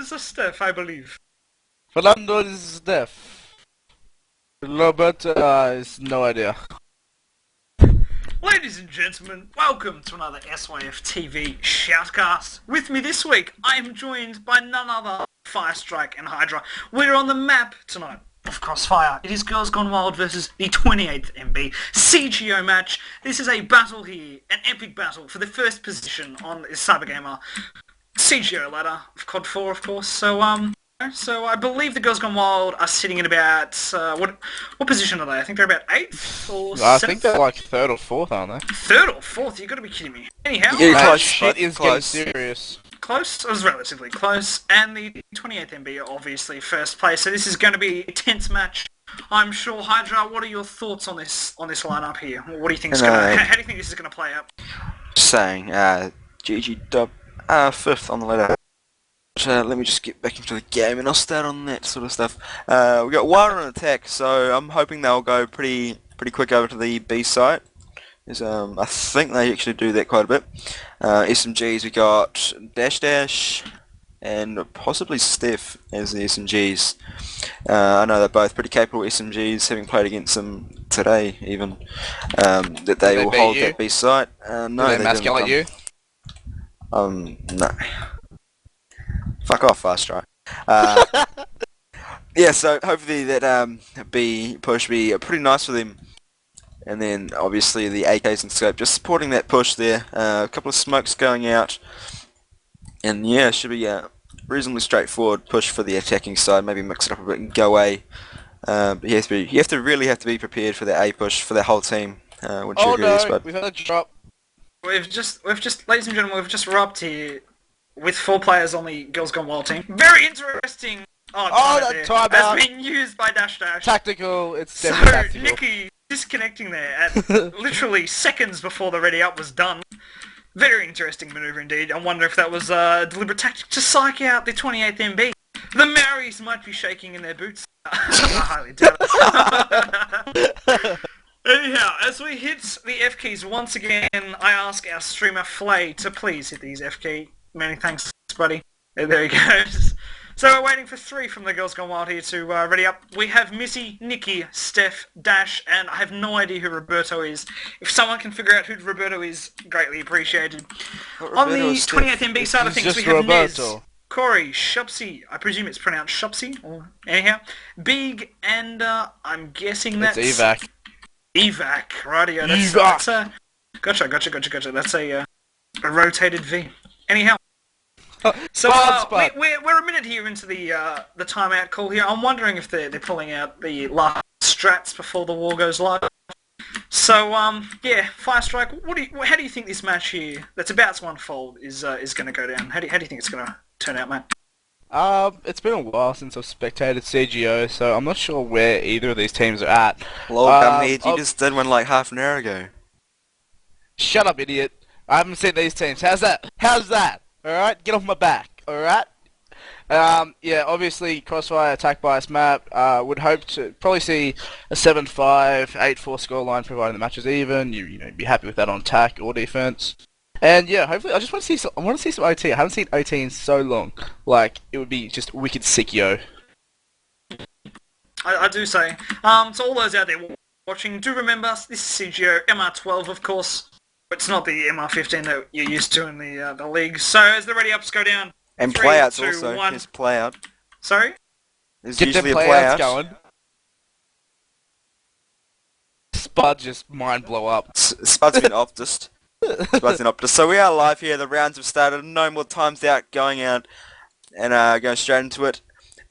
is a Steph, I believe. Fernando is deaf. Robert is no idea. Ladies and gentlemen, welcome to another SYF TV Shoutcast. With me this week, I am joined by none other FireStrike and Hydrah. We're on the map tonight of Crossfire. It is Girls Gone Wild versus the 28th MB CGO match. This is a battle here, an epic battle for the first position on the Cybergamer CGO ladder of CoD4, of course. So I believe the Girls Gone Wild are sitting at about what position are they? I think they're about 8th or 7th. I think they're like 3rd or 4th, aren't they? 3rd or 4th? You got to be kidding me. Anyhow, Yeah, close, shit but is close. getting serious. close. It was relatively close, and the 28th MB are obviously first place. So this is going to be a tense match. I'm sure. Hydrah, what are your thoughts on this lineup here? What do you think is going? How do you think this is going to play out? Saying, GG dub, 5th on the ladder. Let me just get back into the game and I'll start on that sort of stuff. We got Wild on attack, so I'm hoping they'll go pretty quick over to the B site. I think they actually do that quite a bit. SMGs, we got Dash and possibly Steph as the SMGs. I know they're both pretty capable SMGs, having played against them today even. That they will hold that B site. No, they emasculate you? No. Fuck off, FireStrike. Yeah, so hopefully that B push be pretty nice for them. And then obviously the AKs and scope just supporting that push there. A couple of smokes going out. And yeah, it should be a reasonably straightforward push for the attacking side. Maybe mix it up a bit and go away. But you have to really be prepared for that A push for the whole team. Wouldn't you agree, Spud? We've had a drop. We've just, ladies and gentlemen, we've just robbed here with 4 players on the Girls Gone Wild team. Very interesting. That timeout has been used by Dash. Tactical. It's So definitely tactical. Nikki disconnecting there at literally seconds before the ready up was done. Very interesting manoeuvre indeed. I wonder if that was a deliberate tactic to psych out the 28th MB. The Maoris might be shaking in their boots. I highly doubt it. Anyhow, as we hit the F keys once again, I ask our streamer Flay to please hit these F key. Many thanks, buddy. There he goes. So we're waiting for 3 from the Girls Gone Wild here to ready up. We have Missy, Nikki, Steph, Dash, and I have no idea who Roberto is. If someone can figure out who Roberto is, greatly appreciated. On the 28th MB side of things, we have Nez, Corey, Shupsy, I presume it's pronounced Shupsy, or anyhow, Big, and I'm guessing that's... It's Evac. Evac, rightio. Gotcha. That's a rotated V. Anyhow. So we're a minute here into the timeout call here. I'm wondering if they're pulling out the last strats before the war goes live. So yeah, FireStrike, how do you think this match here that's about to unfold is going to go down? How do you think it's going to turn out, mate? It's been a while since I've spectated CGO, so I'm not sure where either of these teams are at. Lol, you just did one like half an hour ago. Shut up, idiot. I haven't seen these teams. How's that? Alright, get off my back, alright? Yeah, obviously, Crossfire attack bias map, would hope to probably see a 7-5, 8-4 scoreline providing the match is even. You know, be happy with that on attack or defense. And yeah, hopefully, I just want to see some OT. I haven't seen OT in so long. Like, it would be just wicked sick, yo. I do say. To all those out there watching, do remember, this is CGO MR12, of course. It's not the MR15 that you're used to in the league. So as the ready ups go down, and 3, playouts 2, also. 1. There's playout. Sorry? There's Get them usually a playouts playout. going. Spud just mind blow up. Spud's been Optus. So we are live here. The rounds have started. No more times out, going out, and going straight into it.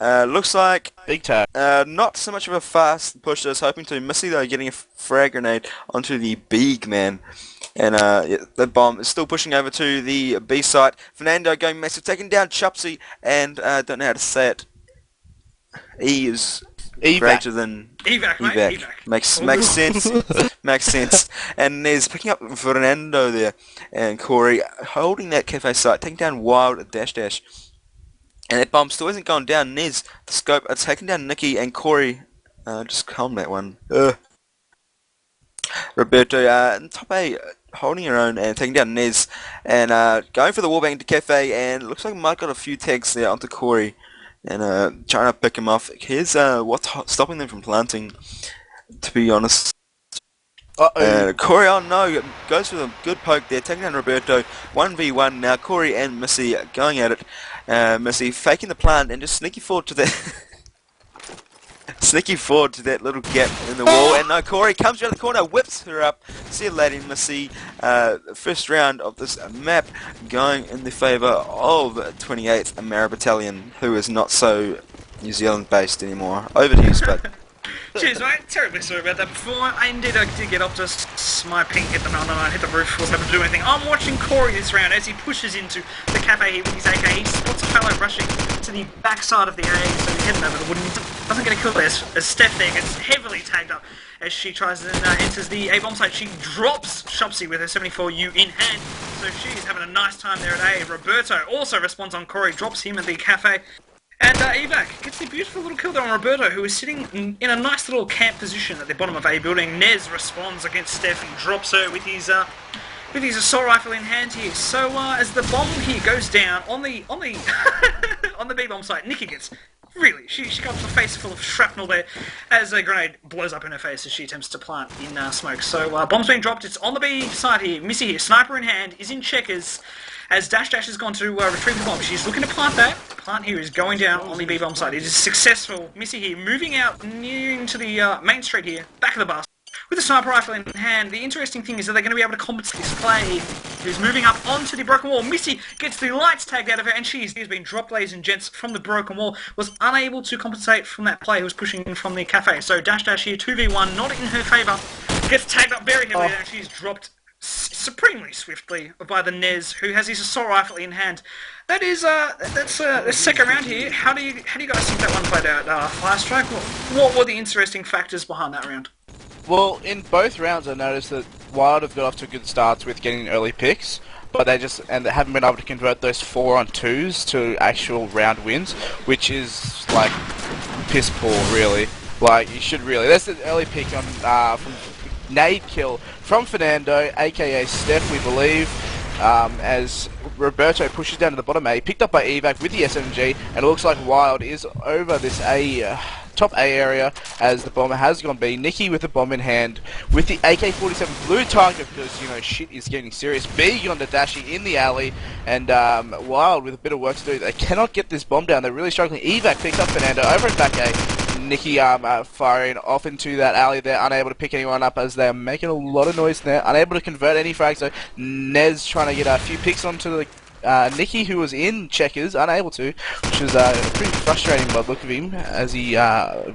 Looks like Big tag. not so much of a fast push. I was hoping to. Missy though getting a frag grenade onto the big man. And the bomb is still pushing over to the B site. Fernando going massive, taking down Chupsy, and don't know how to say it. E is greater than Evac, mate. Evac. Makes sense. Makes sense. And Nez picking up Fernando there, and Corey holding that cafe site, taking down Wild Dash. And that bomb still isn't going down. Nez, the scope, are taking down Nikki and Corey. Just calm that one. Roberto, in top A, holding her own and taking down Nez, and going for the wallbang to Cafe, and it looks like Mike got a few tags there onto Corey, and trying to pick him off. Here's what's stopping them from planting, to be honest. Uh-oh. Corey, oh no, goes for the good poke there, taking down Roberto. 1v1 now. Corey and Missy going at it. Missy faking the plant and just sneaky forward to the sneaky forward to that little gap in the wall. And no, Corey comes around the corner, whips her up. See you later, Missy. First round of this map going in the favour of 28th Amara Battalion, who is not so New Zealand based anymore. Over to you, Spud. Cheers, mate. Terribly sorry about that before. I did get up, just my ping hit the mountain and hit the roof, wasn't able to do anything. I'm watching Corey this round as he pushes into the cafe here with his AK. He spots a fellow rushing to the backside of the A, so he's heading over the wooden. Doesn't get a kill there as Steph there gets heavily tagged up as she tries and enters the A bomb site. She drops Shopsy with her 74U in hand, so she's having a nice time there at A. Roberto also responds on Corey, drops him at the cafe. And evac gets the beautiful little kill there on Roberto, who is sitting in a nice little camp position at the bottom of A building. Nez responds against Steph and drops her with his assault rifle in hand here. So as the bomb here goes down on the on the B bomb site, Nikki gets really she comes with a face full of shrapnel there as a grenade blows up in her face as she attempts to plant in smoke. So bomb's being dropped. It's on the B side here. Missy here, sniper in hand, is in checkers. As Dash has gone to retrieve the bomb, she's looking to plant that. Plant here is going down on the B bomb side. It is successful. Missy here moving out nearing to the main street here, back of the bus, with a sniper rifle in hand. The interesting thing is that they're going to be able to compensate this play, who's moving up onto the broken wall. Missy gets the lights tagged out of her, and she's been dropped, ladies and gents, from the broken wall. Was unable to compensate from that play who was pushing in from the cafe. So Dash here, 2v1, not in her favour. Gets tagged up very heavily, and she's dropped supremely swiftly by the Nez, who has his assault rifle in hand. That is that's the second round here. How do you guys think that one played out? FireStrike. What were the interesting factors behind that round? Well, in both rounds, I noticed that Wild have got off to good starts with getting early picks, but they haven't been able to convert those 4-on-2s to actual round wins, which is like piss poor, really. Like you should really. That's the early pick on from nade kill from Fernando, aka Steph, we believe, as Roberto pushes down to the bottom A, picked up by evac with the SMG, and it looks like Wild is over this top A area as the bomber has gone B. Nikki with the bomb in hand with the AK-47 blue target because, you know, shit is getting serious. B gone to Dashi in the alley, and Wild with a bit of work to do. They cannot get this bomb down. They're really struggling. evac picks up Fernando over at back A. Nikki firing off into that alley there, unable to pick anyone up as they're making a lot of noise there, unable to convert any frags. So Nez trying to get a few picks onto the Nikki, who was in checkers, unable to, which was pretty frustrating by the look of him as he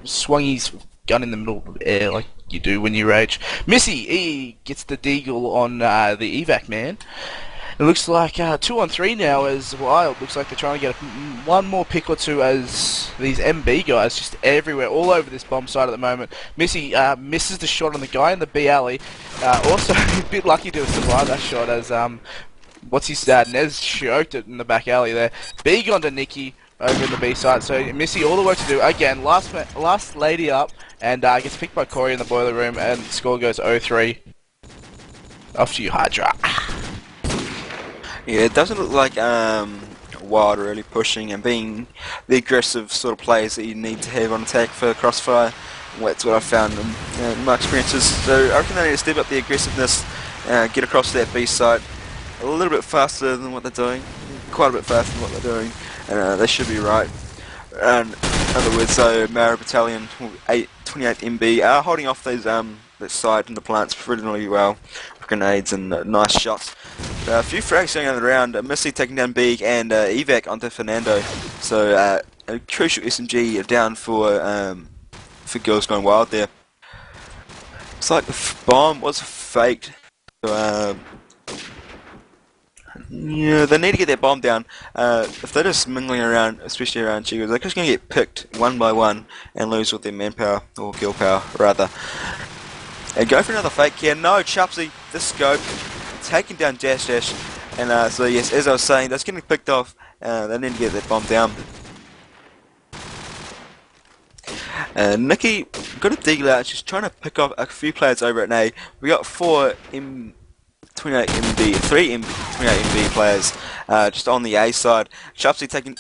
swung his gun in the middle of the air like you do when you rage. Missy, he gets the deagle on the evac man. It looks like 2-on-3 now as Wild. Looks like they're trying to get one more pick or two as these MB guys just everywhere, all over this bomb site at the moment. Missy misses the shot on the guy in the B alley. Also a bit lucky to survive that shot as what's his Nez choked it in the back alley there. B gone to Nikki over in the B side. So Missy, all the work to do. Again, last lady up and gets picked by Corey in the boiler room, and the score goes 0-3. Off to you, Hydrah. Yeah, it doesn't look like Wild really pushing and being the aggressive sort of players that you need to have on attack for Crossfire. That's what I found in my experiences. So I reckon they need to step up the aggressiveness, get across that B site a little bit faster than what they're doing, quite a bit faster than what they're doing, and they should be right. And in other words, so Mara Battalion, 28 MB, are holding off those that side and the plants pretty well with grenades and nice shots. A few frags going on around, Missy taking down Big and evac onto Fernando. So a crucial SMG down for Girls Gone Wild there. It's like the bomb was faked. So, yeah, they need to get that bomb down. If they're just mingling around, especially around Chigos, they're just going to get picked one by one and lose with their manpower, or kill power rather. And go for another fake here. No, Chupsy, the scope, taking down Dash, and so yes, as I was saying, that's getting picked off. They need to get that bomb down. Nikki got a deagle out. She's trying to pick off a few players over at A. We got 4 M 28 MB, 28 MB players just on the A side. Chupsy taking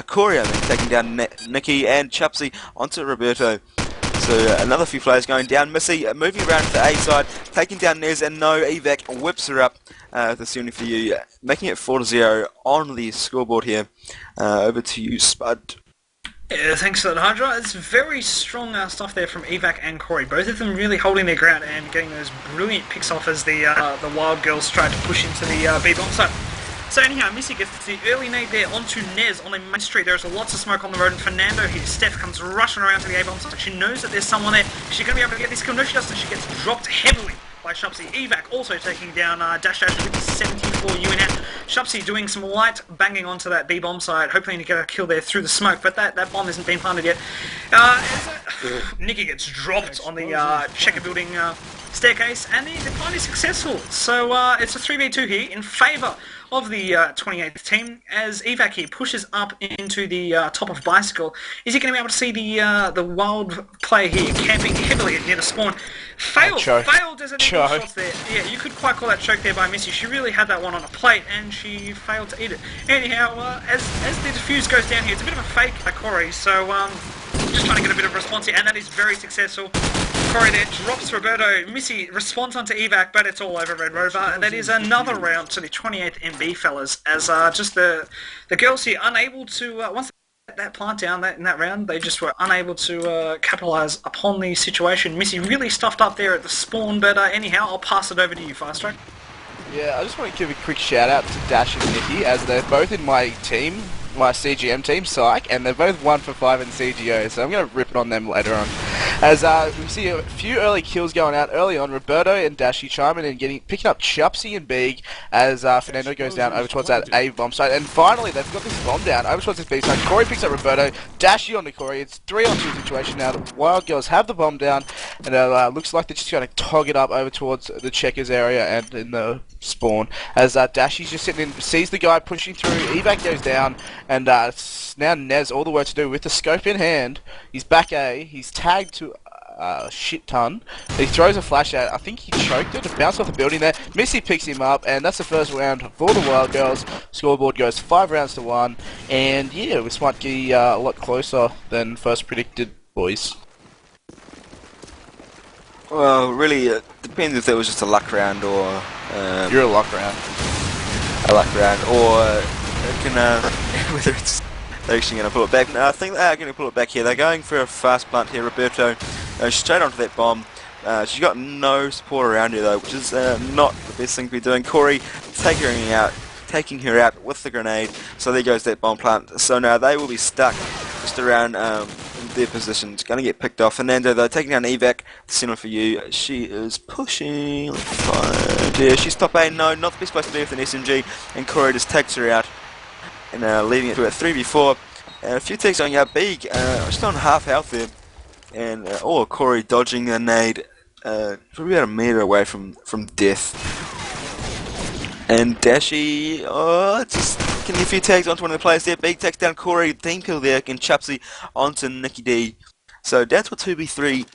Corey, taking down Nikki, and Chupsy onto Roberto. So another few players going down. Missy moving around to the A side, taking down Nez, and no evac whips her up the 70 for you, making it 4-0 on the scoreboard here. Over to you, Spud. Yeah, thanks for that, Hydrah. It's very strong stuff there from Evac and Corey. Both of them really holding their ground and getting those brilliant picks off as the Wild Girls tried to push into the B bomb site. So anyhow, Missy gets the early nade there onto Nez on the main street. There's lots of smoke on the road, and Fernando here. Steph comes rushing around to the A bomb site. She knows that there's someone there. She's going to be able to get this kill. No, she doesn't. She gets dropped heavily by Shupsy. Evac also taking down Dash Dash with 74 U in hand. Shupsy doing some light banging onto that B bomb site, hoping to get a kill there through the smoke, but that bomb isn't being planted yet. Nikki gets dropped on the checker building staircase, and the plant is successful. So it's a 3v2 here in favour of the 28th team, as Evac here pushes up into the top of Bicycle. Is he going to be able to see the wild player here camping heavily near the spawn? Failed as an shots there. Yeah, you could quite call that choke there by Missy. She really had that one on a plate, and she failed to eat it. Anyhow, as the defuse goes down here, it's a bit of a fake by Corey, so just trying to get a bit of response here, and that is very successful. Corey there drops Roberto. Missy responds onto Evac, but it's all over Red Rover, and that is another round to the 28th MB fellas, as just the girls here unable to, once that plant down in that round, they just were unable to capitalise upon the situation. Missy really stuffed up there at the spawn, but anyhow, I'll pass it over to you, FireStrike. Yeah, I just want to give a quick shout out to Dash and Nikki, as they're both in my team, my CGM team, Psych, and they're both 1 for 5 in CGO, so I'm going to rip it on them later on. As we see a few early kills going out early on, Roberto and Dashy chiming in and picking up Chupsy and Big as Fernando goes down over towards that A bomb site, and finally they've got this bomb down over towards this B site. Corey picks up Roberto, Dashy onto Corey. It's 3-on-2 situation now. The Wild Girls have the bomb down, and it looks like they're just going to tog it up over towards the checkers area and in the spawn, as Dashy's just sitting in, sees the guy pushing through. Evac goes down, and now Nez all the work to do with the scope in hand. He's back A, he's tagged to a shit ton. He throws a flash at it. I think he choked it, bounced off the building there. Missy picks him up, and that's the first round for the Wild Girls. Scoreboard goes 5 rounds to 1, and yeah, this might be a lot closer than first predicted, boys. Well, really, it depends if it was just a luck round or... You're a luck round. A luck round, or whether it's they're actually going to pull it back. No, I think they are going to pull it back here. They're going for a fast plant here. Roberto straight onto that bomb. She's got no support around her though, which is not the best thing to be doing. Corey taking her out with the grenade. So there goes that bomb plant. So now they will be stuck just around their position. It's going to get picked off. Fernando though taking down Evac. The center for you. She is pushing. Yeah, she's top A. No, not the best place to be with an SMG. And Corey just takes her out, and leaving it to a 3v4. A few tags on Big, just on half health there. And Corey dodging a nade, probably about a metre away from death. And Dashy, just getting a few tags onto one of the players there. Big takes down Corey, team kill there, and Chupsy onto Nikki D. So that's what 2v3.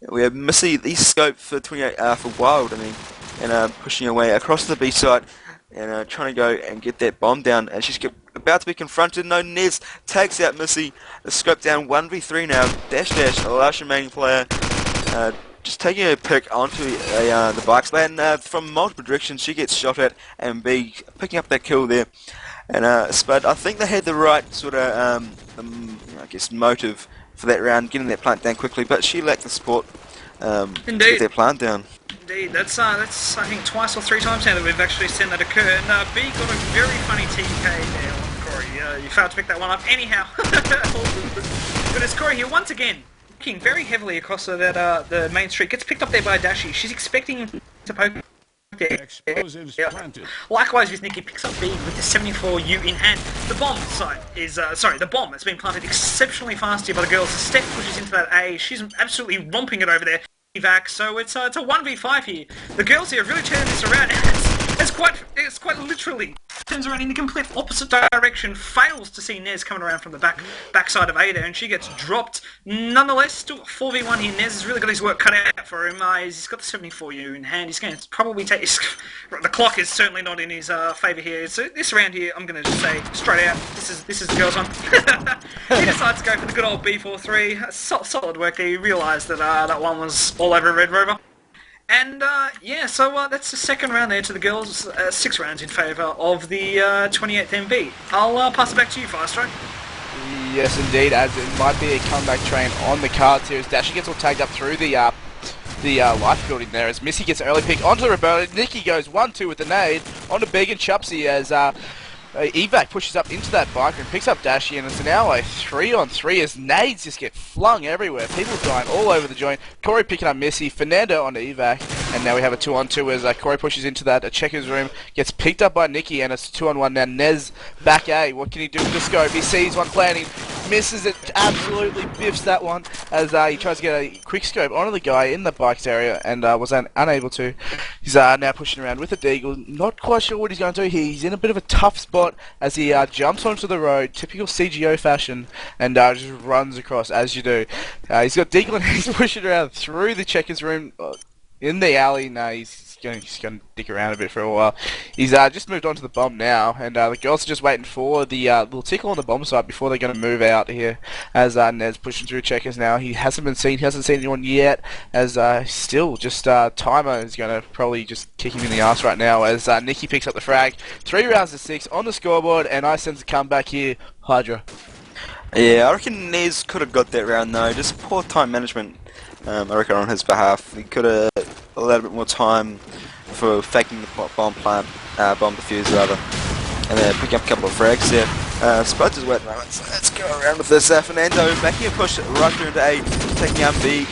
We have Missy, the scope for 28 for Wild, and pushing away across the B site. And trying to go and get that bomb down, and she's about to be confronted. No, Nez takes out Missy. The scope down 1v3 now. Dash, a lush remaining player, just taking a pick onto the bikes, and from multiple directions she gets shot at, and B picking up that kill there. And Spud, I think they had the right sort of, I guess, motive for that round, getting that plant down quickly, but she lacked the support to get that plant down. Indeed, that's I think twice or 3 times now that we've actually seen that occur, and B got a very funny TK there on Corey. You failed to pick that one up. Anyhow, but it's Corey here once again, looking very heavily across the main street. Gets picked up there by Dashy. She's expecting to poke there. Explosives planted. Likewise with Nikki, picks up B with the 74 U in hand. The bomb site is, the bomb has been planted exceptionally fast here by the girls. Steph pushes into that A. She's absolutely romping it over there. Evac, so it's a 1v5 here. The girls here have really turned this around. As it's quite literally turns around in the complete opposite direction, fails to see Nez coming around from the backside of Ada, and she gets dropped. Nonetheless, still 4v1 here. Nez has really got his work cut out for him. He's got the 74U in hand. He's going to probably take the clock is certainly not in his favour here. So this round here, I'm going to just say straight out, this is the girls' one. He decides to go for the good old B43. Solid work there. You realise that that one was all over Red Rover. And, yeah, so that's the second round there to the girls. 6 rounds in favour of the 28th MB. I'll pass it back to you, FireStrike. Yes, indeed, as it might be a comeback train on the cards here as Dashi gets all tagged up through the life building there as Missy gets an early pick onto Roberto. Nikki goes 1-2 with the nade onto Big and Chupsy as Evac pushes up into that bike and picks up Dashi, and it's now a 3-on-3 as nades just get flung everywhere. People dying all over the joint. Corey picking up Missy, Fernando onto Evac, and now we have a 2-on-2 as Corey pushes into that checkers room, gets picked up by Nikki, and it's 2-on-1 now. Nez back A. What can he do with the scope? He sees one planting, misses it, absolutely biffs that one as he tries to get a quick scope onto the guy in the bikes area and was unable to. He's now pushing around with a deagle, not quite sure what he's going to do here. He's in a bit of a tough spot as he jumps onto the road, typical CGO fashion, and just runs across as you do. He's got deagle and he's pushing around through the checkers room in the alley. No, he's going to dick around a bit for a while. He's just moved on to the bomb now, and the girls are just waiting for the little tickle on the bomb site before they're going to move out here. As Ned's pushing through checkers now, he hasn't been seen. He hasn't seen anyone yet. As still just Timer is going to probably just kick him in the ass right now. As Nikki picks up the frag, 3 rounds to 6 on the scoreboard, and I sense a comeback here. Hydrah. Yeah, I reckon Nez could have got that round though. Just poor time management. I reckon on his behalf, he could have allowed a bit more time for faking the bomb defuse rather, and then picking up a couple of frags there. Spud is waiting around, so let's go around with this. Fernando making a push right through into A, taking out B,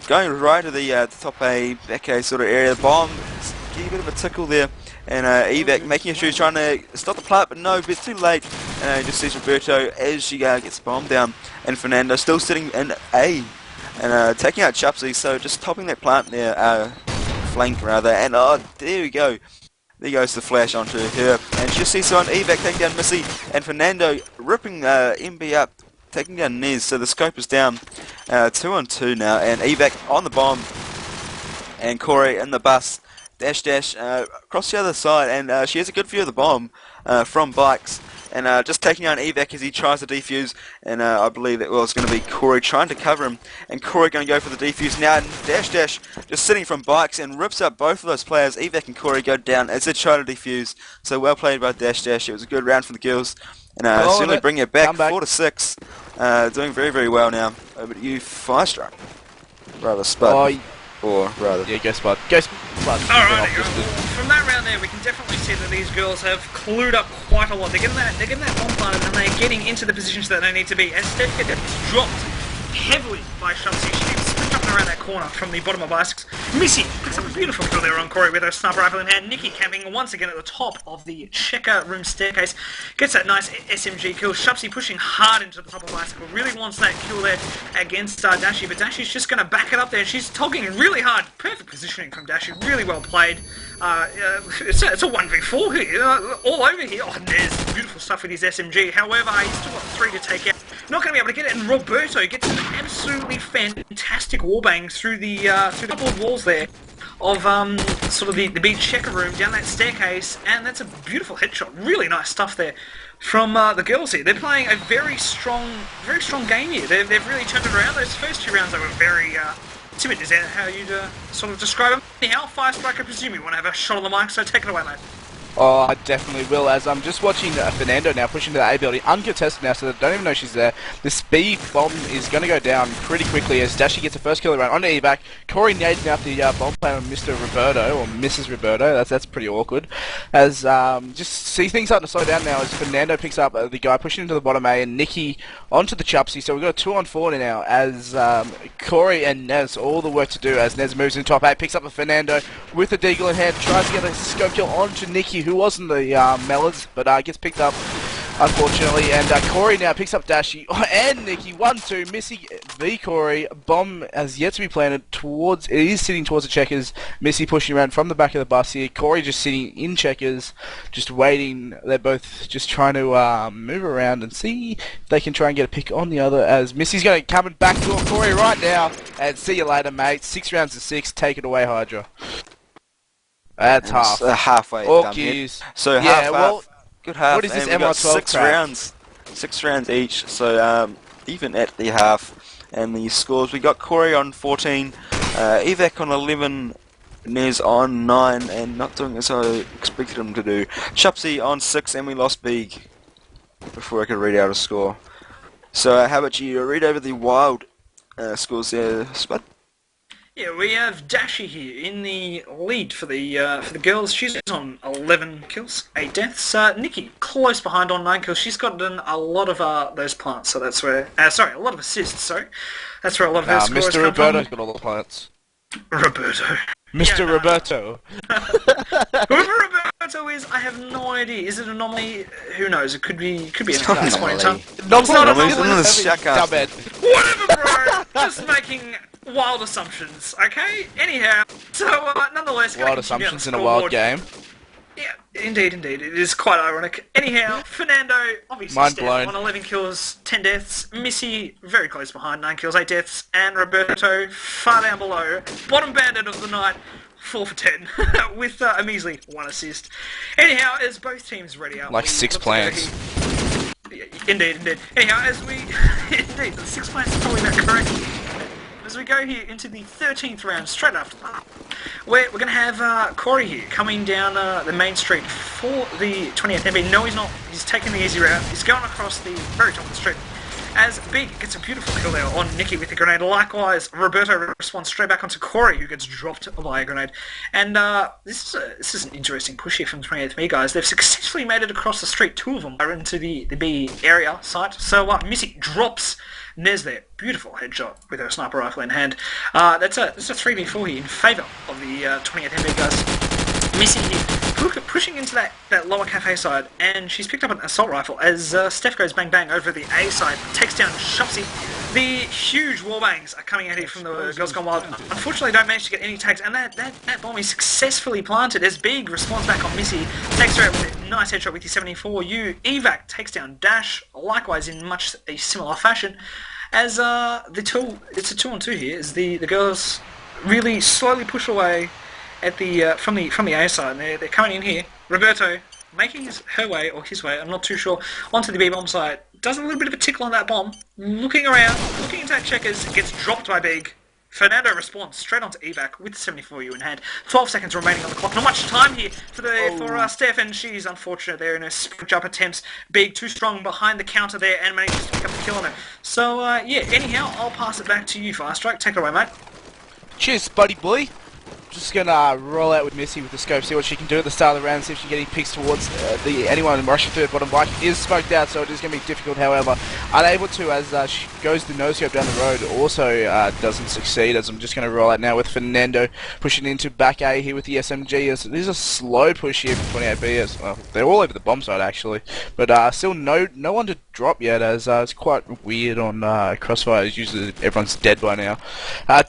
going right to the top A, back A sort of area. The bomb, getting a bit of a tickle there, and Evac making sure he's trying to stop the plant, but no, but it's too late. And he just sees Roberto as she gets the bomb down, and Fernando still sitting in A, and taking out Chupsy, so just topping that plant there, flank rather, and oh, there we go. There goes the flash onto her, and she just sees someone, Evac taking down Missy, and Fernando ripping MB up, taking down Nez, so the scope is down, 2-on-2 now, and Evac on the bomb, and Corey in the bus, dash across the other side, and she has a good view of the bomb from bikes, and just taking down Evac as he tries to defuse, and I believe that it's going to be Corey trying to cover him, and Corey going to go for the defuse now, and dash just sitting from bikes and rips up both of those players. Evac and Corey go down as they try to defuse, so well played by dash. It was a good round for the girls, and certainly bringing it back 4-6, doing very well now. Over to you, FireStrike, rather Spud. Or rather, yeah, go Spud. Go Spud. Alright, from that round there, we can definitely see that these girls have clued up quite a lot. They're getting that bomb planted, and they're getting into the positions that they need to be. As Steph gets dropped heavily by Chupsy, she keeps jumping around that corner from the bottom of bicycles. Missy picks up a beautiful kill there on Corey with her sniper rifle in hand. Nikki camping once again at the top of the checker room staircase. Gets that nice SMG kill. Chupsy pushing hard into the top of bicycle. Really wants that kill there against Dashi, but Dashi's just going to back it up there. She's togging really hard. Perfect positioning from Dashi. Really well played. It's a 1v4 here. All over here. Oh, there's beautiful stuff with his SMG. However, he's still got 3 to take out. Not going to be able to get it, and Roberto gets an absolutely fantastic wallbang through the couple of walls there of sort of the big checker room down that staircase, and that's a beautiful headshot. Really nice stuff there from the girls here. They're playing a very strong game here. They've really turned it around. Those first 2 rounds they were very timid. Is that how you'd sort of describe them? Anyhow, FireStrike, I presume you want to have a shot on the mic, so take it away, mate. Oh, I definitely will, as I'm just watching Fernando now pushing to the A building, uncontested now, so they don't even know she's there. The speed bomb is going to go down pretty quickly as Dashi gets the first kill around onto Evac. Corey nading out the bomb plan on Mr. Roberto, or Mrs. Roberto, that's pretty awkward. As just see things starting to slow down now as Fernando picks up the guy pushing into the bottom A and Nikki onto the Chupsy, so we've got a 2-on-4 now as Corey and Nez, all the work to do as Nez moves in top A, picks up a Fernando with the deagle in hand, tries to get a scope kill onto Nikki, who wasn't the Mellors, but gets picked up, unfortunately, and Corey now picks up Dashi, and Nikki, 1-2, Missy v Corey. Bomb has yet to be planted towards. It is sitting towards the checkers. Missy pushing around from the back of the bus here. Corey just sitting in checkers, just waiting. They're both just trying to move around and see if they can try and get a pick on the other. As Missy's going to come back to Corey right now. And see you later, mate. 6 rounds to 6. Take it away, Hydrah. That's half. Halfway done here. So half. Good half. What is this and we got MR12 6 crack? rounds. 6 rounds each. So even at the half. And the scores, we got Corey on 14, Evac on 11, Nez on 9, and not doing as I expected him to do. Chupsy on 6, and we lost Big before I could read out a score. So how about you read over the wild scores there, Spud? Yeah, we have Dashi here in the lead for the girls. She's on 11 kills, 8 deaths. Nikki close behind on 9 kills. She's gotten a lot of those plants, so that's where. Sorry, a lot of assists. Sorry, that's where a lot of her scores Mr. Um, Roberto's got all the plants. Roberto. Mr. Roberto. Whoever Roberto is, I have no idea. Is it an anomaly? Who knows? It could be anything not at this an point in time. anomaly. It's not an Anomalies, anomaly. it's in the ShoutCast. Whatever, bro. Just making wild assumptions, okay? Anyhow, so nonetheless, Wild assumptions in a wild game. Yeah, indeed. It is quite ironic. Anyhow, Fernando, obviously Mind step blown. on 11 kills, 10 deaths. Missy, very close behind, 9 kills, 8 deaths. And Roberto, far down below. Bottom bandit of the night, 4 for 10, with a measly 1 assist. Anyhow, as both teams ready up... Like 6 plants. Yeah, indeed. Anyhow, as we... indeed, the 6 plants is probably not correct. As we go here into the 13th round, straight after that, we're going to have Corey here coming down the main street for the 20th MB. No, he's not. He's taking the easy route. He's going across the very top of the street. As Big gets a beautiful kill there on Nikki with the grenade. Likewise, Roberto responds straight back onto Corey, who gets dropped by a grenade. And this is an interesting push here from the 20th MB, guys. They've successfully made it across the street. 2 of them are into the B area site. So Missy drops Nez there. Beautiful headshot with her sniper rifle in hand. That's a 3v4 here in favour of the 20th MB, guys. Missy here pushing into that lower cafe side, and she's picked up an assault rifle as Steph goes bang bang over the A side, takes down Shopsy. The huge warbangs are coming out here from the Girls Gone Wild. Unfortunately, don't manage to get any tags, and that bomb is successfully planted as Big responds back on Missy, takes her out with a nice headshot with the 74U. Evac takes down Dash, likewise in much a similar fashion. As it's a 2-on-2 here, as the girls really slowly push away at the from the A side. And they're coming in here. Roberto making her way, or his way, I'm not too sure, onto the B bomb site. Does a little bit of a tickle on that bomb. Looking around, looking into that checkers, gets dropped by Big. Fernando responds straight onto Evac with 74U in hand. 12 seconds remaining on the clock. Not much time here for Steph, and she's unfortunate there in her sprint jump attempts. Big, too strong behind the counter there, and manages to pick up the kill on her. So, anyhow, I'll pass it back to you, FireStrike. Take it away, mate. Cheers, buddy boy. Just gonna roll out with Missy with the scope, see what she can do at the start of the round, see if she can get any picks towards anyone rushing through the bottom. Bike is smoked out, so it is gonna be difficult. However, unable to as she goes the no scope down the road. Also doesn't succeed. As I'm just gonna roll out now with Fernando pushing into back A here with the SMG. This is a slow push here for 28B. As well, they're all over the bomb side actually, but still no one to drop yet. As it's quite weird on Crossfire. Usually everyone's dead by now.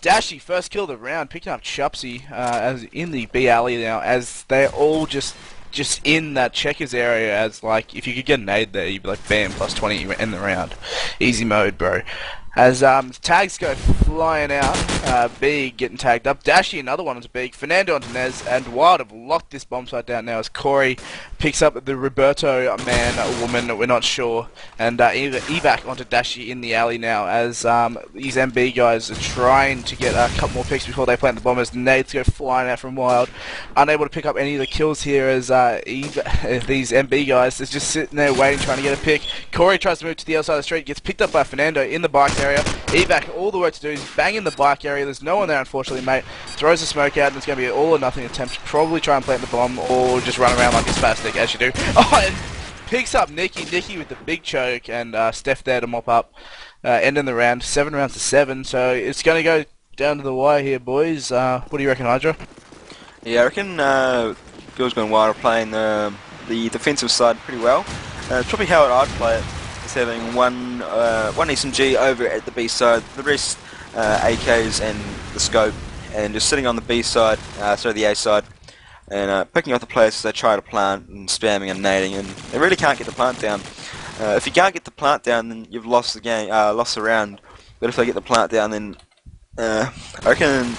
Dashy first kill of the round, picking up Chupsy. As in the B alley now, as they're all just in that checkers area. As like if you could get an aid there, you'd be like bam, plus 20, you end the round. Easy mode, bro. As tags go flying out, Big getting tagged up, Dashy another one onto Big, Fernando onto Nez, and Wild have locked this bomb site down now as Corey picks up the Roberto man, woman, we're not sure, and Evac onto Dashy in the alley now as these MB guys are trying to get a couple more picks before they plant the bomb as nades go flying out from Wild, unable to pick up any of the kills here as these MB guys is just sitting there waiting, trying to get a pick. Corey tries to move to the other side of the street, gets picked up by Fernando in the bike area. Evac, all the work to do is bang in the bike area. There's no one there, unfortunately, mate. Throws the smoke out, and it's going to be an all or nothing attempt. Probably try and plant the bomb, or just run around like a spastic, as you do. Oh, and picks up Nikki with the big choke, and Steph there to mop up. Ending the round, 7 rounds to 7. So it's going to go down to the wire here, boys. What do you reckon, Hydrah? Yeah, I reckon Girls Gone Wild are playing the defensive side pretty well. It's probably how I'd play it. having one SMG over at the B side, the rest AKs and the scope, and just sitting on the B side, the A side, and picking up the players as they try to plant and spamming and nading, and they really can't get the plant down. If you can't get the plant down, then you've lost the game, lost the round. But if they get the plant down, then I reckon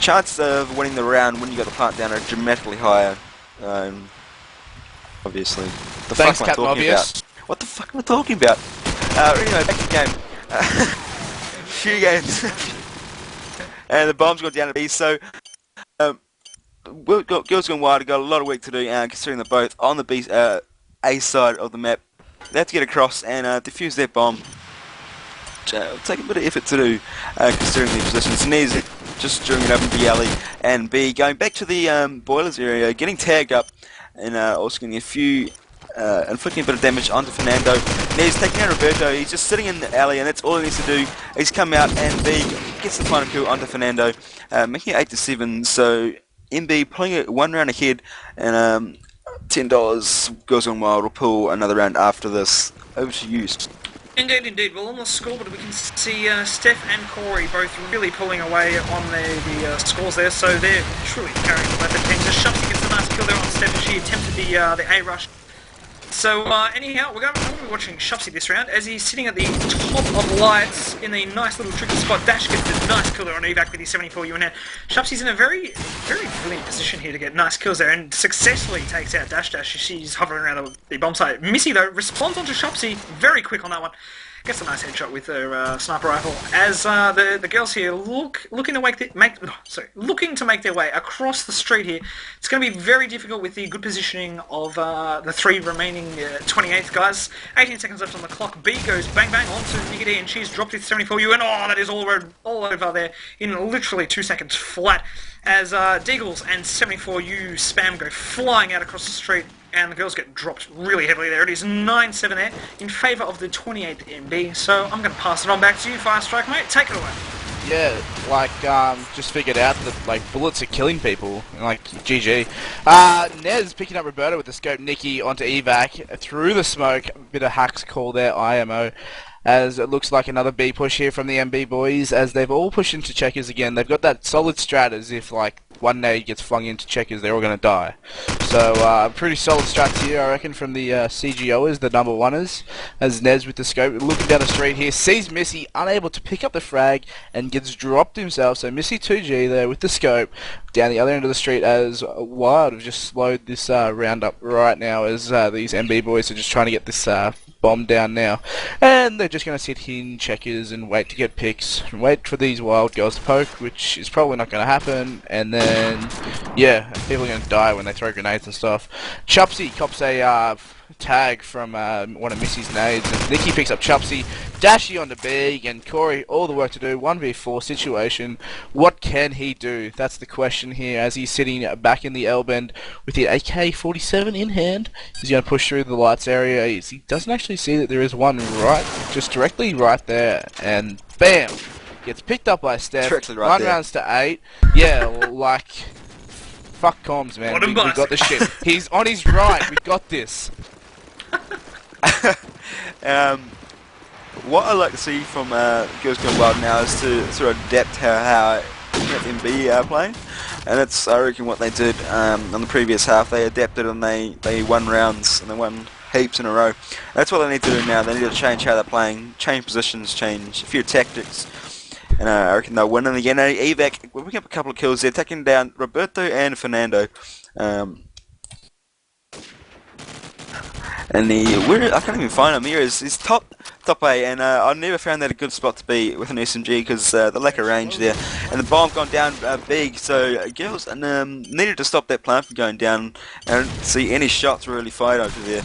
chances of winning the round when you got the plant down are dramatically higher. Obviously. The Thanks, fuck am I Captain talking Obvious. about? What the fuck am I talking about? Anyway, back to the game. Few games. And the bomb's gone down to B, so Girls Gone Wild have got a lot of work to do, considering they're both on the B, A side of the map. They have to get across and defuse their bomb. It'll take a bit of effort to do, considering the positions. And he's just drawing it up in B alley, and B going back to the boilers area, getting tagged up, and also getting a few, inflicting a bit of damage onto Fernando. And he's taking out Roberto. He's just sitting in the alley, and that's all he needs to do. He's come out, and B gets the final kill onto Fernando, making it 8-7. So MB pulling it one round ahead, and $10 Girls Gone Wild will pull another round after this. Over to you. Indeed, indeed. Well, on the scoreboard we can see Steph and Corey both really pulling away on the scores there, so they're truly carrying the weapon teams. As Shupsy gets a nice kill there on Steph as she attempted the A rush. So anyhow, we're going to be watching Shupsy this round as he's sitting at the top of lights in a nice little tricky spot. Dash gets a nice kill there on evac with his 74 unit. Shupsy's in a very, very brilliant position here to get nice kills there and successfully takes out Dash. She's hovering around the bomb site. Missy though responds onto Shupsy very quick on that one. Gets a nice headshot with her sniper rifle. As the girls here looking to make their way across the street here. It's going to be very difficult with the good positioning of the three remaining 28th guys. 18 seconds left on the clock. B goes bang bang onto Niggity, and she's dropped with 74U, and that is all over there in literally 2 seconds flat. As Deagles and 74U spam go flying out across the street, and the girls get dropped really heavily there. It is 9-7 there in favour of the 28th MB. So I'm going to pass it on back to you, FireStrike, mate. Take it away. Yeah, just figured out that bullets are killing people. GG. Nez picking up Roberta with the scope. Nikki onto evac through the smoke. A bit of hacks call there. IMO. As it looks like another B push here from the MB boys, as they've all pushed into checkers again. They've got that solid strat as if one nade gets flung into checkers, they're all going to die. So pretty solid strats here, I reckon, from the CGOers, the number oneers, as Nez with the scope looking down the street here, sees Missy unable to pick up the frag and gets dropped himself. So Missy 2G there with the scope down the other end of the street, as Wild have just slowed this round up right now, as these MB boys are just trying to get this bomb down now, and they're just going to sit here in checkers and wait to get picks and wait for these Wild girls to poke, which is probably not going to happen. And then yeah, people are going to die when they throw grenades and stuff. Chupsy cops a tag from one of Missy's nades, and Nikki picks up Chupsy. Dashy onto B, and Corey all the work to do. 1v4 situation. What can he do? That's the question here, as he's sitting back in the L bend with the AK-47 in hand. He's going to push through the lights area. He doesn't actually see that there is one just directly right there, and bam! Gets picked up by Steph. Directly right One there. rounds to 8. Yeah, fuck comms, man. We got this shit. He's on his right. We got this. What I like to see from Girls Gone Wild now is to sort of adapt how MB are playing, and that's, I reckon, what they did on the previous half. They adapted and they won rounds and they won heaps in a row. That's what they need to do now. They need to change how they're playing, change positions, change a few tactics, and I reckon they'll win. And again, evac, we're picking up a couple of kills there, taking down Roberto and Fernando. And I can't even find him here. He's top A, and I never found that a good spot to be with an SMG because the lack of range there. And the bomb gone down big, so girls needed to stop that plant from going down. I don't see any shots really fired over there.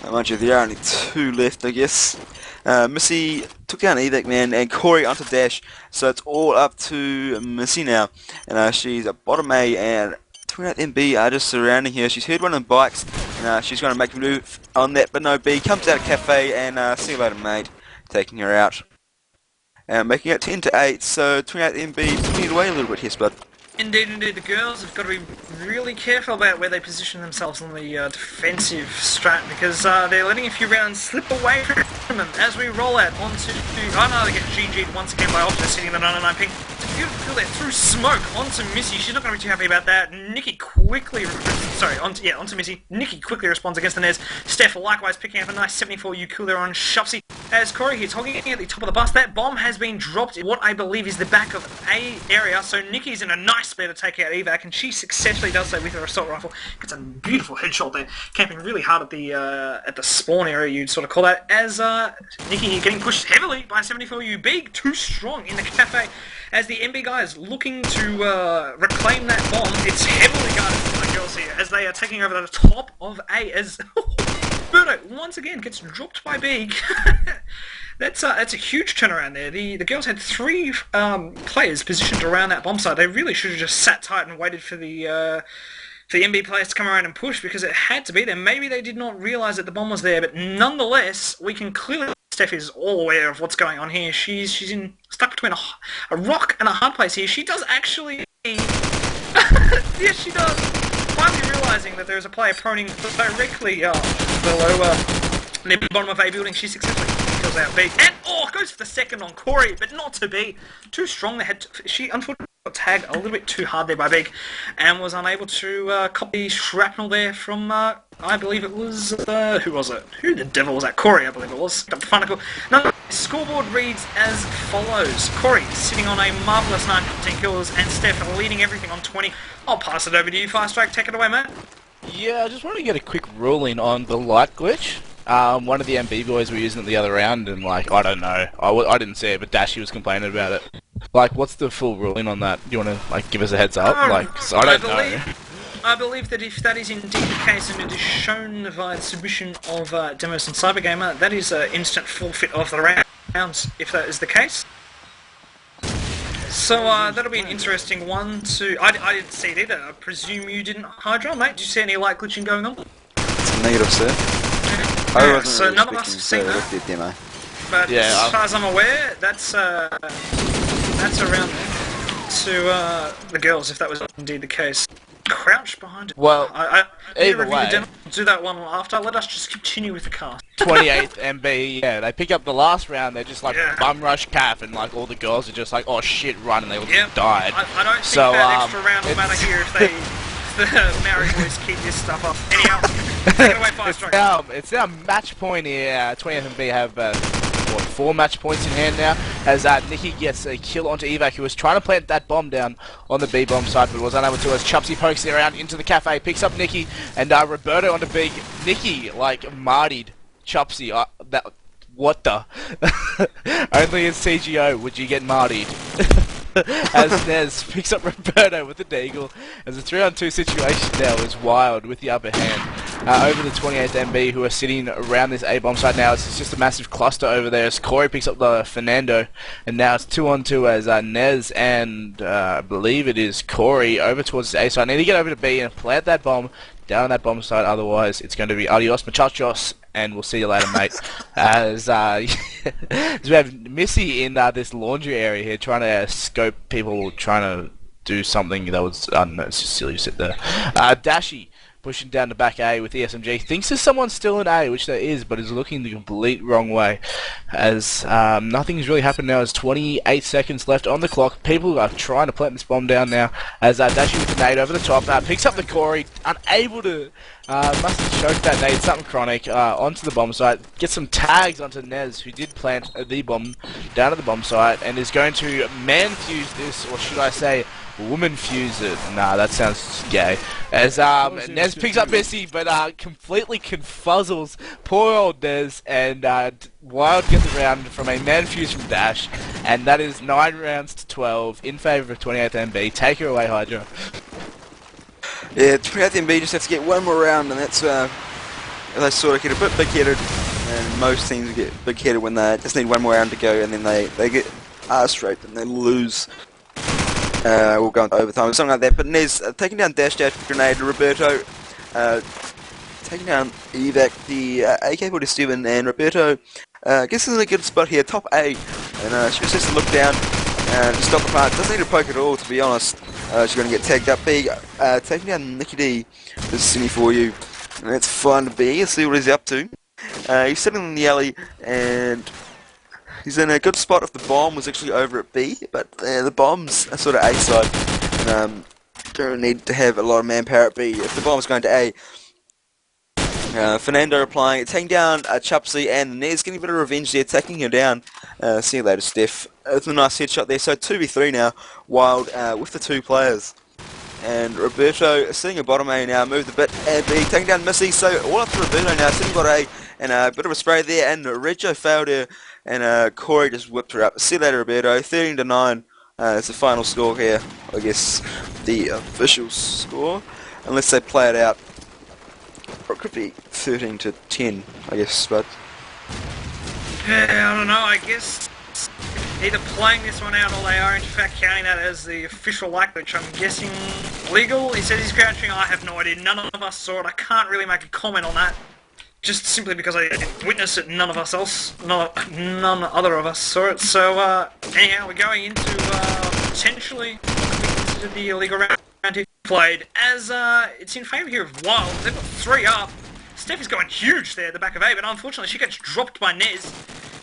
Mind you, there are only 2 left, I guess. Missy took down evac, man, and Corey onto Dash, so it's all up to Missy now. And she's at bottom A, and 28 MB are just surrounding her. She's heard one of the bikes, and she's going to make a move on that, but no, B comes out of cafe, and see you later, mate, taking her out. Making it 10-8, so 28 MB putting it away a little bit here, Spud. Indeed, indeed. The girls have got to be really careful about where they position themselves on the defensive strat because they're letting a few rounds slip away from them as we roll out onto... Oh no, they get GG'd once again by Optimus hitting the 99 ping. It's a beautiful kill there through smoke onto Missy. She's not going to be too happy about that. Nikki quickly... onto Missy. Nikki quickly responds against the Nez. Steph likewise picking up a nice 74U kill there on Shopsy. As Corey hits, hogging at the top of the bus. That bomb has been dropped in what I believe is the back of A area, so Nikki's in a nice spot to take out evac, and she successfully does so with her assault rifle. Gets a beautiful headshot there, camping really hard at the spawn area, you'd sort of call that, as Nikki getting pushed heavily by 74U. Big, too strong in the cafe, as the MB guys looking to reclaim that bomb. It's heavily guarded by the girls here, as they are taking over the top of A, as... Birdo once again gets dropped by Big. That's a huge turnaround there. The girls had 3 players positioned around that bomb site. They really should have just sat tight and waited for the MB players to come around and push because it had to be there. Maybe they did not realise that the bomb was there, but nonetheless, we can clearly... Steph is all aware of what's going on here. She's stuck between a rock and a hard place here. She does actually... Yes, she does. Finally realising that there's a player proning directly below the bottom of A building, she successfully kills out B. And, goes for the second on Corey, but not to B. Too strong. She unfortunately got tagged a little bit too hard there by Big, and was unable to copy shrapnel there from, I believe it was, who was it? Who the devil was that? Corey, I believe it was. Funnical. No, scoreboard reads as follows. Corey sitting on a marvellous 19 kills, and Steph leading everything on 20. I'll pass it over to you, FireStrike. Take it away, mate. Yeah, I just wanted to get a quick ruling on the light glitch. One of the MB boys were using it the other round, and I don't know. I didn't see it, but Dashy was complaining about it. What's the full ruling on that? Do you want to give us a heads up? I don't know. I believe that if that is indeed the case, and it is shown via the submission of Demos and Cybergamer, that is an instant forfeit of the rounds, if that is the case. So that'll be an interesting one to... I didn't see it either. I presume you didn't, Hydrah, mate? Did you see any light glitching going on? It's a negative, sir. I wasn't so really none of us have seen that. The demo. But as far as I'm aware, that's around there to the girls, if that was indeed the case. Crouch behind it. Well, either way, do that one after. Let us just continue with the cast. 28th MB, yeah, they pick up the last round. They're just bum rush calf, and all the girls are just oh shit, run, and they all died. I don't think that extra round will matter here if the Maori boys keep this stuff up. Anyhow, take it away, FireStrike. It's now match point here. 20th MB have 4 match points in hand now, as Nikki gets a kill onto evac, who was trying to plant that bomb down on the B bomb side, but was unable to, as Chupsy pokes it around into the cafe, picks up Nikki, and Roberto onto Big. Nikki Martied Chupsy. What the? Only in CGO would you get Martied. As Nez picks up Roberto with the deagle, as a 3-on-2 situation now is wild with the upper hand over the 28th MB, who are sitting around this A-bomb side now. It's just a massive cluster over there as Corey picks up the Fernando, and now it's 2-on-2 as Nez and I believe it is Corey over towards the A side. I need to get over to B and plant that bomb down on that bomb side, otherwise it's going to be adios muchachos, and we'll see you later, mate. As we have Missy in this laundry area here, trying to scope people, trying to do something that was, I don't know, it's just silly to sit there. Dashy pushing down the back A with the SMG, thinks there's someone still in A, which there is, but is looking the complete wrong way, as nothing's really happened now. There's 28 seconds left on the clock. People are trying to plant this bomb down now, as Dashy with the nade over the top, picks up the Corey, unable to, must have choked that nade, something chronic, onto the bomb site, gets some tags onto Nez, who did plant the bomb down at the bomb site, and is going to man-fuse this, or should I say, woman fuse it. Nah, that sounds gay. As Nez picks up Missy, but completely confuzzles poor old Nez, and Wild gets the round from a man fuse from Dash, and that is 9 rounds to 12 in favour of 28th MB. Take her away, Hydrah. Yeah, 28th MB just have to get one more round, and that's they sort of get a bit big-headed, and most teams get big-headed when they just need one more round to go, and then they get arse-raped and they lose. We'll go into overtime or something like that. But Nez taking down Dash grenade, Roberto taking down evac, the AK-47, and Roberto gets in a good spot here, top A, and she just has to look down and just stop the plant. Doesn't need to poke at all, to be honest. She's going to get tagged up B, taking down Nicky D. This is Simi for you. And let's find B and see what he's up to. He's sitting in the alley and he's in a good spot if the bomb was actually over at B, but the bomb's a sort of A side. And, don't need to have a lot of manpower at B. If the bomb's going to A, Fernando applying it, taking down Chupsy, and Nez getting a bit of revenge there, taking him down. See you later, Steph. With a nice headshot there, so 2v3 now, Wild with the two players. And Roberto sitting at bottom A now, moved a bit, and B taking down Missy, so all up to Roberto now, sitting bottom A, and a bit of a spray there, and Reggio failed her, and Corey just whipped her up. See you later, Roberto, 13-9. It's the final score here, I guess, the official score, unless they play it out. Or it could be 13-10, I guess, Spud. Yeah, I don't know, I guess either playing this one out or they are in fact counting that as the official like, which I'm guessing legal. He says he's crouching, I have no idea, none of us saw it, I can't really make a comment on that. Just simply because I didn't witness it, none other of us saw it. So anyhow, we're going into potentially considered the illegal round here played, as it's in favour here of Wild. They've got 3 up. Steph is going huge there at the back of A, but unfortunately she gets dropped by Nez.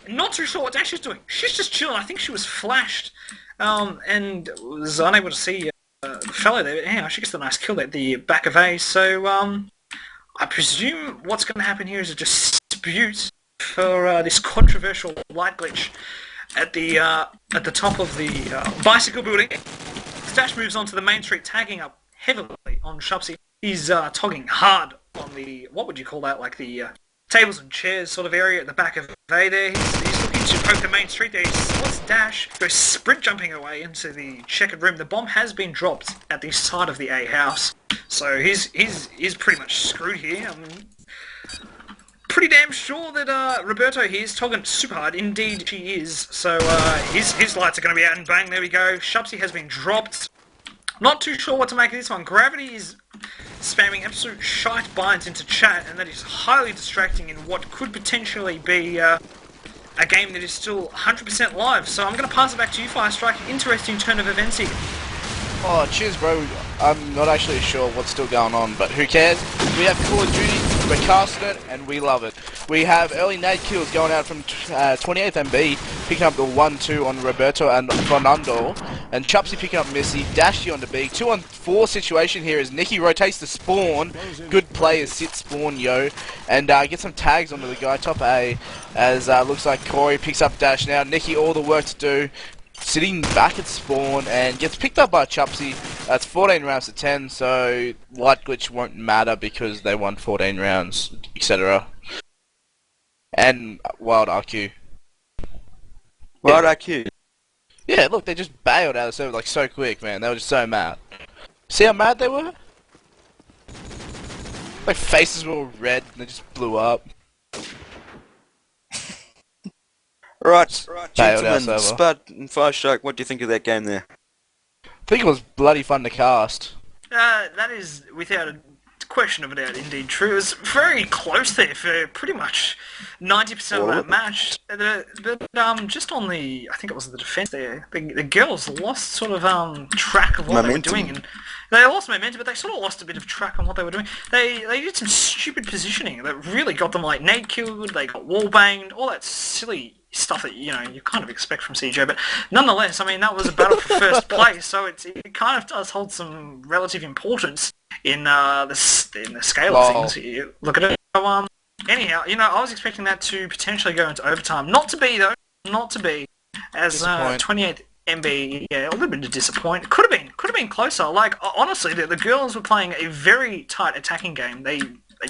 Not too sure what Dash is doing. She's just chilling. I think she was flashed and was unable to see the fellow there. But anyhow, she gets the nice kill at the back of A. So I presume what's going to happen here is a dispute for this controversial light glitch at the top of the bicycle building. Stash moves on to the main street, tagging up heavily on Shupsy. He's togging hard on the, what would you call that, like the tables and chairs sort of area at the back of A there. He's looking to poke the main street there. He spots Dash, goes sprint jumping away into the checkered room. The bomb has been dropped at the side of the A house. So he's pretty much screwed here. I'm pretty damn sure that Roberto here is togging super hard. Indeed she is. So his lights are going to be out and bang, there we go. Shupsy has been dropped. Not too sure what to make of this one. Gravity is spamming absolute shite binds into chat, and that is highly distracting in what could potentially be a game that is still 100% live. So I'm going to pass it back to you, FireStrike. Interesting turn of events here. Oh, cheers, bro. I'm not actually sure what's still going on, but who cares? We have Call of Duty, we're casting it, and we love it. We have early nade kills going out from 28th MB, picking up the 1-2 on Roberto and Fernando, and Chupsy picking up Missy, Dashy on the B. 2-on-4 situation here as Nikki rotates the spawn. Good players sit spawn, yo, and get some tags onto the guy top A, as looks like Corey picks up Dash now. Nikki, all the work to do, sitting back at spawn, and gets picked up by Chupsy. That's 14 rounds to 10, so light glitch won't matter because they won 14 rounds, etc. And Wild RQ. Wild RQ. Yeah, look, they just bailed out of the server like so quick, man. They were just so mad. See how mad they were? Like faces were all red and they just blew up. Right, Bailed out gentlemen, server. Spud and FireStrike, what do you think of that game there? I think it was bloody fun to cast. That is without a question of a doubt indeed true. It was very close there for pretty much 90% of that match. But just on the, I think it was the defense there, the girls lost sort of track of what they were doing, and they lost momentum, but they sort of lost a bit of track on what they were doing. They did some stupid positioning that really got them like nade killed, they got wall banged, all that silly stuff that you kind of expect from CJ, but nonetheless, I mean, that was a battle for first place, so it kind of does hold some relative importance in the scale of things. You look at it. So, anyhow, I was expecting that to potentially go into overtime. Not to be though. Not to be. As 28th MB, yeah, a little bit of disappointment. Could have been closer. Like honestly, the girls were playing a very tight attacking game. They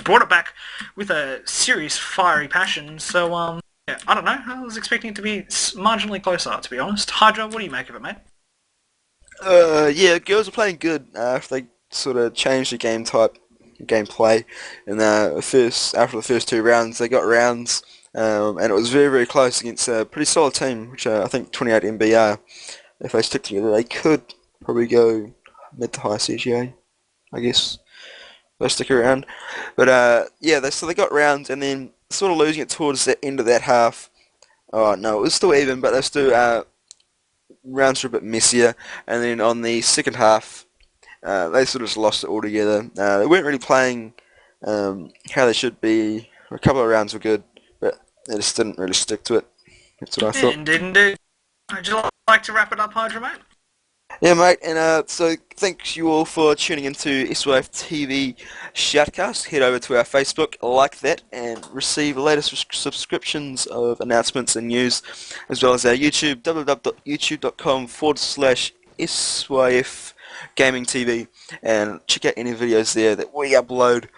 brought it back with a serious fiery passion. So yeah, I don't know. I was expecting it to be marginally closer, to be honest. Hydrah, what do you make of it, mate? Yeah, girls are playing good. If they sort of changed the gameplay, and after the first 2 rounds, they got rounds, and it was very, very close against a pretty solid team, which I think 28 MB are. If they stick together, they could probably go mid to high CGA, I guess. They stick around, but yeah, they got rounds, and then sort of losing it towards the end of that half. Oh no, it was still even, but they still rounds were a bit messier, and then on the second half, they sort of just lost it altogether. They weren't really playing how they should be. A couple of rounds were good, but they just didn't really stick to it. That's what I thought. Indeed, indeed. Would you like to wrap it up, Hydrah, mate? Yeah, mate, and so thanks you all for tuning into SYF TV Shoutcast. Head over to our Facebook, like that, and receive the latest subscriptions of announcements and news, as well as our YouTube, www.youtube.com/SYF Gaming TV, and check out any videos there that we upload,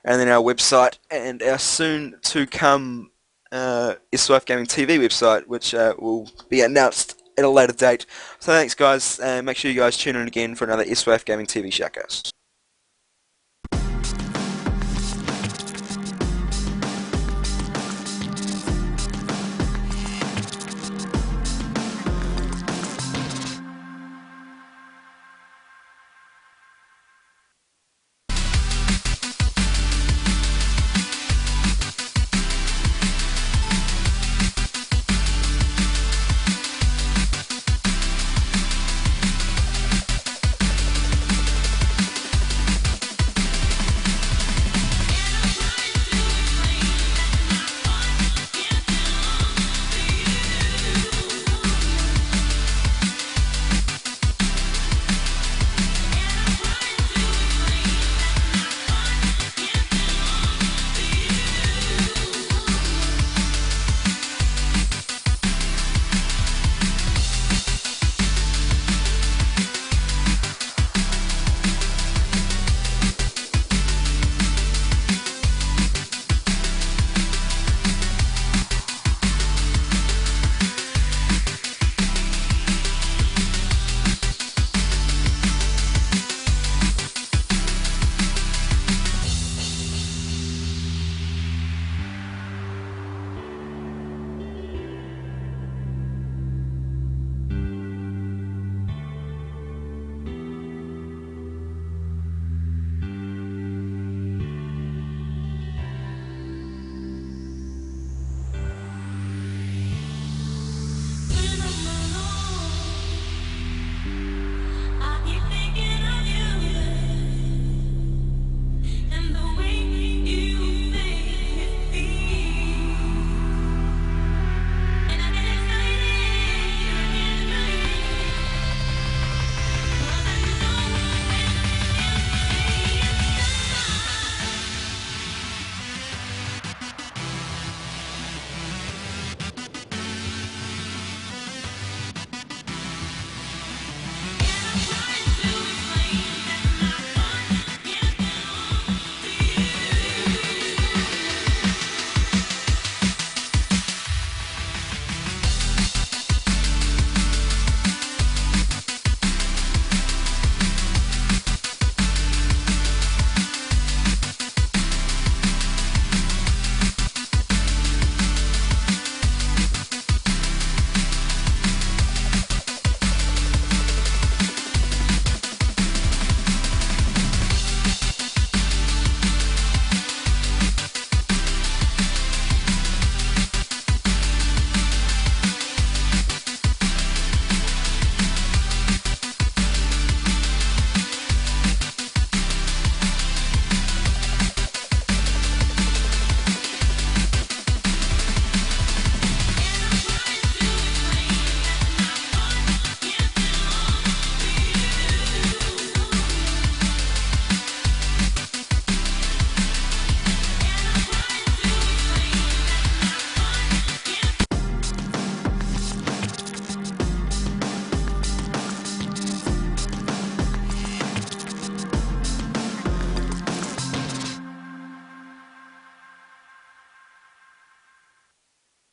and then our website, and our soon-to-come SYF Gaming TV website, which will be announced at a later date. So thanks guys, and make sure you guys tune in again for another SYF Gaming TV Shoutcast.